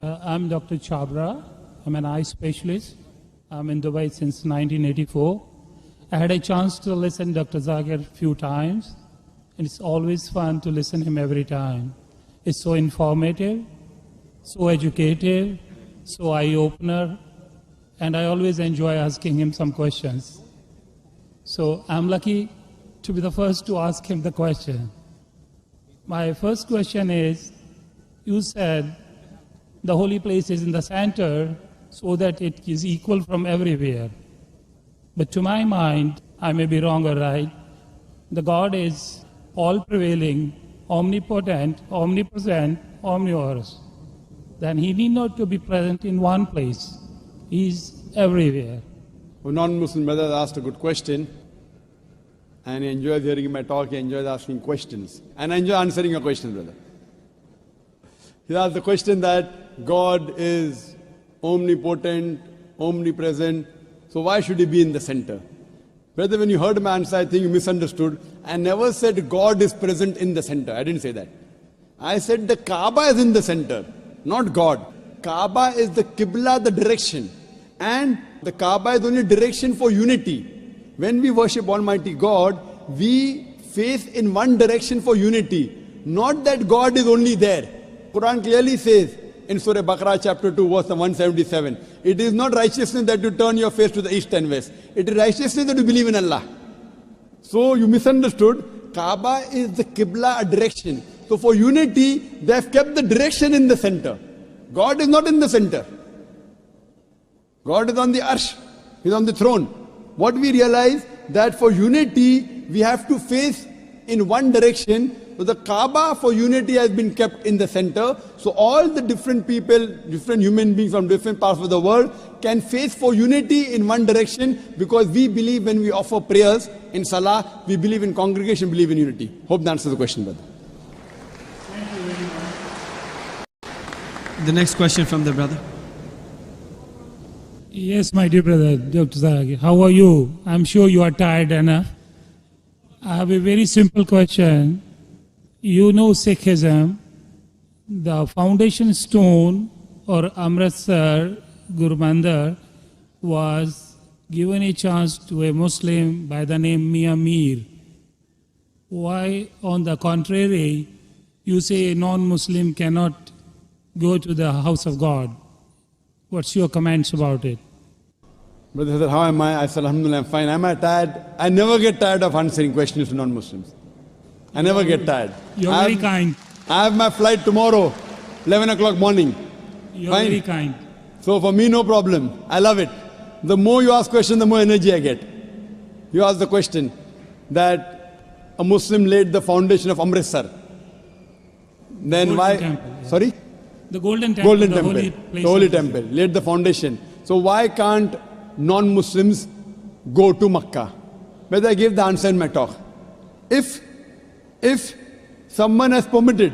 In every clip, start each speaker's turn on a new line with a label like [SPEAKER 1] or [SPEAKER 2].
[SPEAKER 1] I'm Dr. Chabra. I'm an eye specialist. I'm in Dubai since 1984. I had a chance to listen to Dr. Zakir a few times, and it's always fun to listen to him every time. It's so informative, so educative, so eye-opener, and I always enjoy asking him some questions. So I'm lucky to be the first to ask him the question. My first question is, you said the holy place is in the center so that it is equal from everywhere. But to my mind, I may be wrong or right, the God is all-prevailing, omnipotent, omnipresent, omnivorous. Then he need not to be present in one place. He is everywhere.
[SPEAKER 2] A non-Muslim brother asked a good question, and he enjoys hearing my talk, he enjoys asking questions. And I enjoy answering your question, brother. He asked the question that God is omnipotent, omnipresent, so why should he be in the center? Brother, when you heard my answer, I think you misunderstood. I never said God is present in the center. I didn't say that. I said the Kaaba is in the center, not God. Kaaba is the Qibla, the direction. And the Kaaba is only direction for unity. When we worship Almighty God, we face in one direction for unity. Not that God is only there. Quran clearly says in Surah Baqarah chapter 2 verse 177, it is not righteousness that you turn your face to the east and west. It is righteousness that you believe in Allah. So you misunderstood. Kaaba is the Qibla, a direction. So for unity, they have kept the direction in the center. God is not in the center. God is on the arsh. He is on the throne. What we realize that for unity, we have to face in one direction. So the Kaaba for unity has been kept in the center. So all the different people, different human beings from different parts of the world can face for unity in one direction, because we believe when we offer prayers in Salah, we believe in congregation, believe in unity. Hope that answers the question, brother.
[SPEAKER 1] Thank you very much.
[SPEAKER 3] The next question from the brother.
[SPEAKER 1] Yes, my dear brother, Dr. Zakir, how are you? I'm sure you are tired enough. I have a very simple question. You know Sikhism, the foundation stone or Amritsar Guru Mandir was given a chance to a Muslim by the name Mia Mir. Why, on the contrary, you say a non-Muslim cannot go to the house of God? What's your comments about it?
[SPEAKER 2] Brother said, how am I? I said, Alhamdulillah, I'm fine. Am I tired? I never get tired of answering questions to non-Muslims. I never get tired.
[SPEAKER 1] You're very kind.
[SPEAKER 2] I have my flight tomorrow, 11 o'clock morning.
[SPEAKER 1] You're
[SPEAKER 2] Fine.
[SPEAKER 1] very kind.
[SPEAKER 2] So for me, no problem. I love it. The more you ask questions, the more energy I get. You ask the question that a Muslim laid the foundation of Amritsar. Then
[SPEAKER 1] Golden
[SPEAKER 2] why?
[SPEAKER 1] Temple, yeah.
[SPEAKER 2] Sorry?
[SPEAKER 1] The Golden Temple,
[SPEAKER 2] Golden
[SPEAKER 1] the
[SPEAKER 2] Temple.
[SPEAKER 1] holy place.
[SPEAKER 2] The Holy
[SPEAKER 1] of
[SPEAKER 2] Temple. Laid the foundation. So why can't non-Muslims go to Makkah? Whether I gave the answer in my talk. If someone has permitted,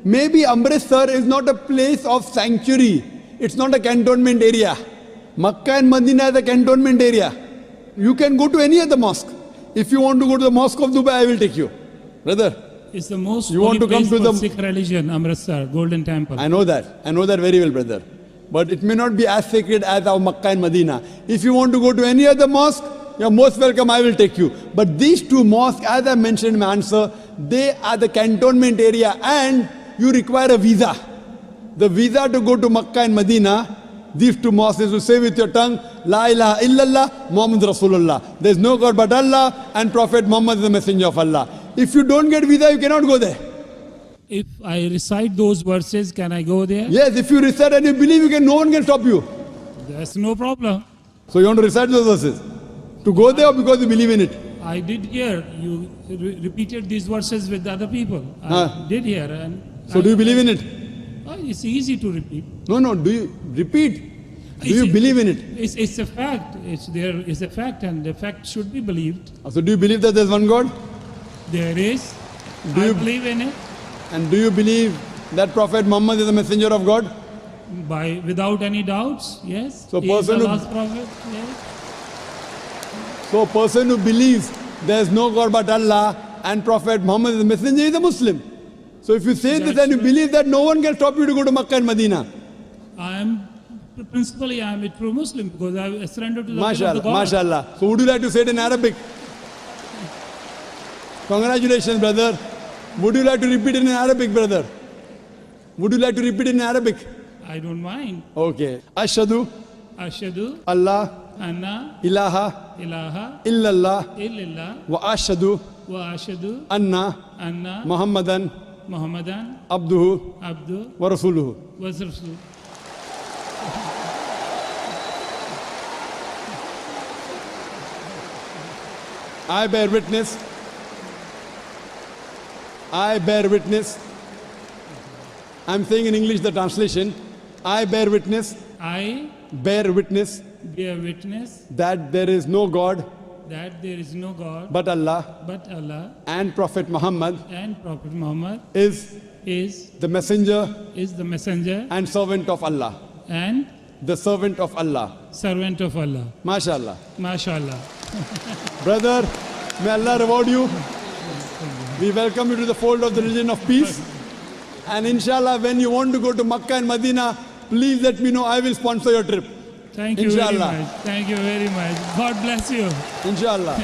[SPEAKER 2] maybe Amritsar is not a place of sanctuary. It's not a cantonment area. Makkah and Medina is a cantonment area. You can go to any other mosque. If you want to go to the Mosque of Dubai, I will take you. Brother,
[SPEAKER 1] It's the most
[SPEAKER 2] You
[SPEAKER 1] holy
[SPEAKER 2] want to come
[SPEAKER 1] place
[SPEAKER 2] to
[SPEAKER 1] for
[SPEAKER 2] the-
[SPEAKER 1] Sikh religion, Amritsar, Golden Temple.
[SPEAKER 2] I know that. I know that very well, brother. But it may not be as sacred as our Makkah and Medina. If you want to go to any other mosque, you're most welcome, I will take you. But these two mosques, as I mentioned in my answer, they are the cantonment area and you require a visa. The visa to go to Makkah and Medina, these two mosques, is to say with your tongue, La ilaha illallah, Muhammad Rasulullah. There is no God but Allah and Prophet Muhammad is the messenger of Allah. If you don't get visa, you cannot go there.
[SPEAKER 1] If I recite those verses, can I go there?
[SPEAKER 2] Yes, if you recite and you believe, no one can stop you.
[SPEAKER 1] That's no problem.
[SPEAKER 2] So you want to recite those verses? To go there or because you believe in it?
[SPEAKER 1] I did hear you repeated these verses with other people. I
[SPEAKER 2] Huh.
[SPEAKER 1] did hear. And
[SPEAKER 2] So do you believe in it?
[SPEAKER 1] It's easy to repeat.
[SPEAKER 2] No, do you repeat? Do you
[SPEAKER 1] It's-
[SPEAKER 2] believe in it?
[SPEAKER 1] It's a fact. It's a fact, and the fact should be believed.
[SPEAKER 2] So do you believe that there's one God?
[SPEAKER 1] There is.
[SPEAKER 2] Do
[SPEAKER 1] I
[SPEAKER 2] you-
[SPEAKER 1] believe in it
[SPEAKER 2] And do you believe that Prophet Muhammad is the messenger of God?
[SPEAKER 1] without any doubts. Yes.
[SPEAKER 2] So
[SPEAKER 1] He is the
[SPEAKER 2] person who-
[SPEAKER 1] last prophet. Yes.
[SPEAKER 2] So a person who believes there's no God but Allah and Prophet Muhammad is the messenger is a Muslim. So if you say this
[SPEAKER 1] That's
[SPEAKER 2] and you
[SPEAKER 1] right.
[SPEAKER 2] believe that, no one can stop you to go to Makkah and Medina.
[SPEAKER 1] Principally I am a true Muslim because I surrendered to the will of the
[SPEAKER 2] MashaAllah,
[SPEAKER 1] God.
[SPEAKER 2] MashaAllah. So would you like to say it in Arabic? Congratulations, brother. Would you like to repeat it in Arabic, brother? Would you like to repeat it in Arabic?
[SPEAKER 1] I don't mind.
[SPEAKER 2] Okay. Ashhadu
[SPEAKER 1] Ashhadu
[SPEAKER 2] Allah
[SPEAKER 1] anna
[SPEAKER 2] ilaha
[SPEAKER 1] ilaha
[SPEAKER 2] illallah
[SPEAKER 1] illallah
[SPEAKER 2] wa ashhadu
[SPEAKER 1] wa ashhadu
[SPEAKER 2] anna
[SPEAKER 1] anna
[SPEAKER 2] Muhammadan
[SPEAKER 1] Muhammadan
[SPEAKER 2] abduhu
[SPEAKER 1] abdu
[SPEAKER 2] wa rasuluhu.
[SPEAKER 1] wa rasul.
[SPEAKER 2] I bear witness. I bear witness. I'm saying in English the translation. I bear witness.
[SPEAKER 1] I
[SPEAKER 2] Bear witness
[SPEAKER 1] bear witness
[SPEAKER 2] that there is no God
[SPEAKER 1] that there is no God
[SPEAKER 2] but Allah,
[SPEAKER 1] but Allah,
[SPEAKER 2] and Prophet Muhammad
[SPEAKER 1] and Prophet Muhammad
[SPEAKER 2] is
[SPEAKER 1] is
[SPEAKER 2] the messenger
[SPEAKER 1] the messenger
[SPEAKER 2] and servant of Allah.
[SPEAKER 1] and
[SPEAKER 2] The servant of Allah.
[SPEAKER 1] servant of Allah.
[SPEAKER 2] MashaAllah.
[SPEAKER 1] MashaAllah.
[SPEAKER 2] Brother, may Allah reward you. We welcome you to the fold of the religion of peace. And inshallah, when you want to go to Makkah and Medina, please let me know. I will sponsor your trip.
[SPEAKER 1] Thank you very
[SPEAKER 2] Inshallah.
[SPEAKER 1] much. Thank you very much. God bless you.
[SPEAKER 2] Inshallah.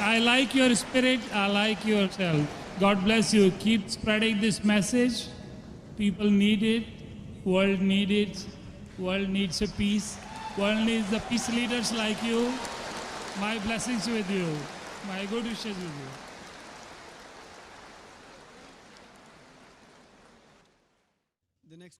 [SPEAKER 1] I like your spirit. I like yourself. God bless you. Keep spreading this message. People need it. World need it. World needs a peace. World needs the peace leaders like you. My blessings with you. My good wishes with you.
[SPEAKER 2] The next